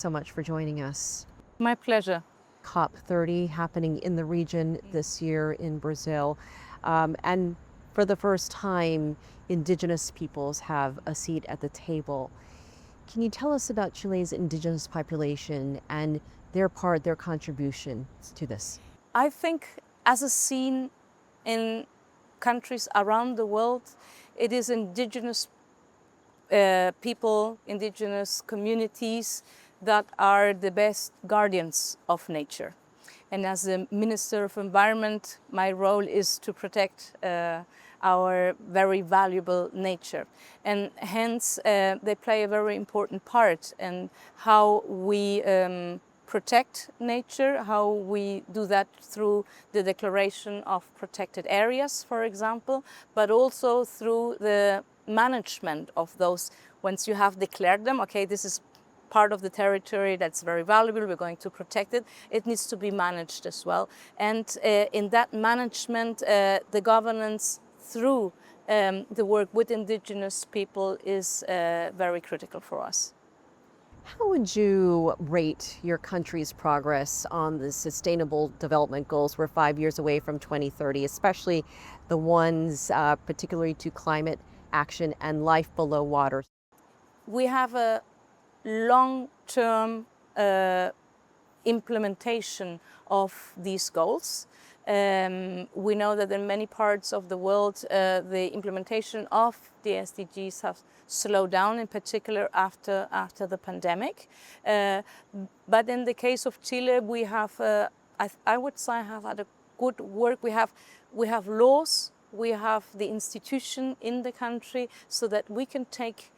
So much for joining us. My pleasure. COP30 happening in the region this year in Brazil. And for the first time, indigenous peoples have a seat at the table. Can you tell us about Chile's indigenous population and their contribution to this? I think, as is seen in countries around the world, it is indigenous people, indigenous communities that are the best guardians of nature. And as the Minister of Environment, my role is to protect our very valuable nature. And hence, they play a very important part in how we protect nature, how we do that through the declaration of protected areas, for example, but also through the management of those. Once you have declared them, okay, this is part of the territory that's very valuable, we're going to protect it, it needs to be managed as well. And in that management, the governance through the work with indigenous people is very critical for us. How would you rate your country's progress on the Sustainable Development Goals? We're 5 years away from 2030, especially the ones particularly to climate action and life below water. We have a long-term implementation of these goals. We know that in many parts of the world, the implementation of the SDGs have slowed down, in particular after the pandemic. But in the case of Chile, we have, I would say, have had a good work. We have laws, we have the institution in the country so that we can take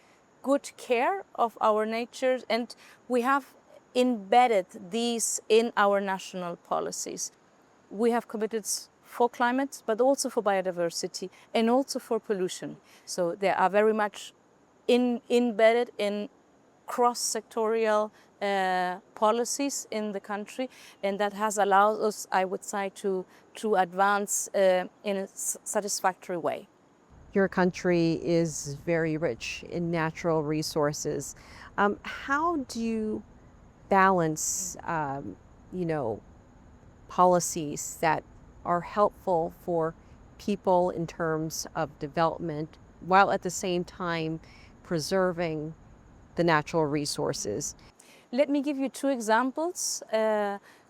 good care of our nature, and we have embedded these in our national policies. We have committed for climate, but also for biodiversity and also for pollution. So they are very much embedded in cross-sectorial policies in the country, and that has allowed us, I would say, to advance in a satisfactory way. Your country is very rich in natural resources. How do you balance, policies that are helpful for people in terms of development, while at the same time preserving the natural resources? Let me give you two examples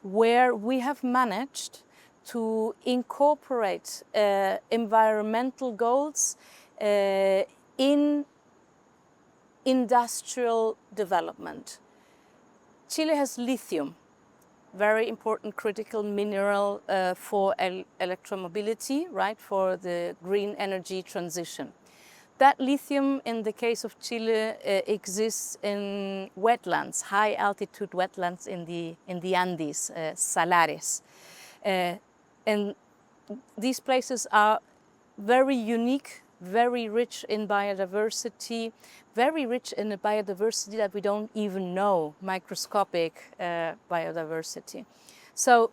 where we have managed to incorporate environmental goals in industrial development. Chile has lithium, very important critical mineral for electromobility, right, for the green energy transition. That lithium, in the case of Chile, exists in wetlands, high altitude wetlands in the Andes, salares. And these places are very unique, very rich in biodiversity, very rich in a biodiversity that we don't even know, microscopic biodiversity. So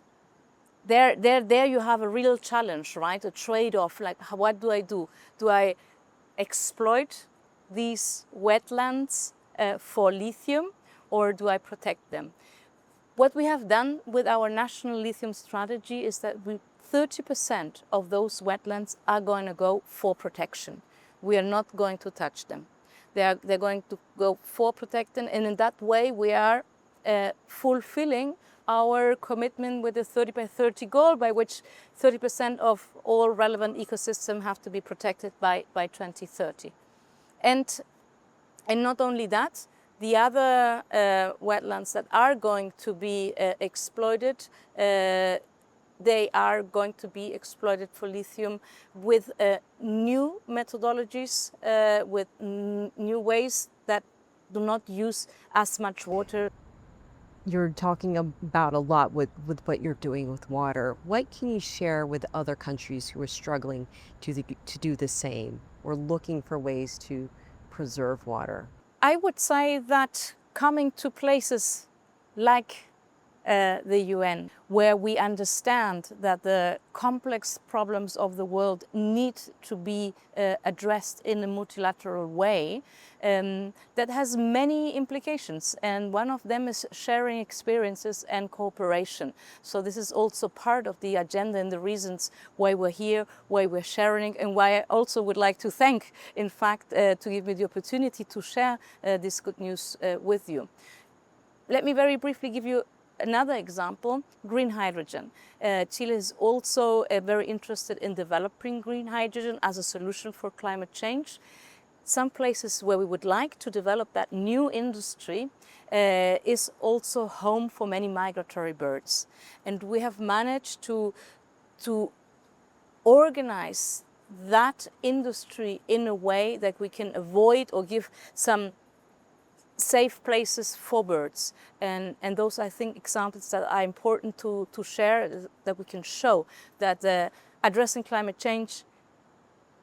there you have a real challenge, right? A trade-off, like what do I do? Do I exploit these wetlands for lithium, or do I protect them? What we have done with our national lithium strategy is that 30% of those wetlands are going to go for protection. We are not going to touch them. They're going to go for protection, and in that way we are fulfilling our commitment with the 30 by 30 goal, by which 30% of all relevant ecosystems have to be protected by 2030. And not only that, the other wetlands that are going to be exploited, they are going to be exploited for lithium with new methodologies, with new ways that do not use as much water. You're talking about a lot with what you're doing with water. What can you share with other countries who are struggling to do the same or looking for ways to preserve water? I would say that coming to places like the UN, where we understand that the complex problems of the world need to be addressed in a multilateral way, that has many implications, and one of them is sharing experiences and cooperation. So this is also part of the agenda and the reasons why we're here, why we're sharing, and why I also would like to thank, in fact, to give me the opportunity to share this good news with you. Let me very briefly give you another example, green hydrogen. Chile is also very interested in developing green hydrogen as a solution for climate change. Some places where we would like to develop that new industry is also home for many migratory birds. And we have managed to organize that industry in a way that we can avoid or give some safe places for birds. And those, I think, examples that are important to share, that we can show that addressing climate change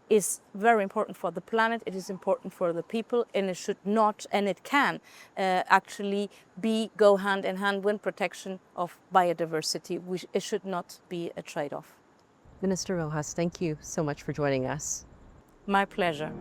is very important for the planet, it is important for the people, and it should not, and it can actually go hand in hand with protection of biodiversity. It should not be a trade-off. Minister Rojas, thank you so much for joining us. My pleasure.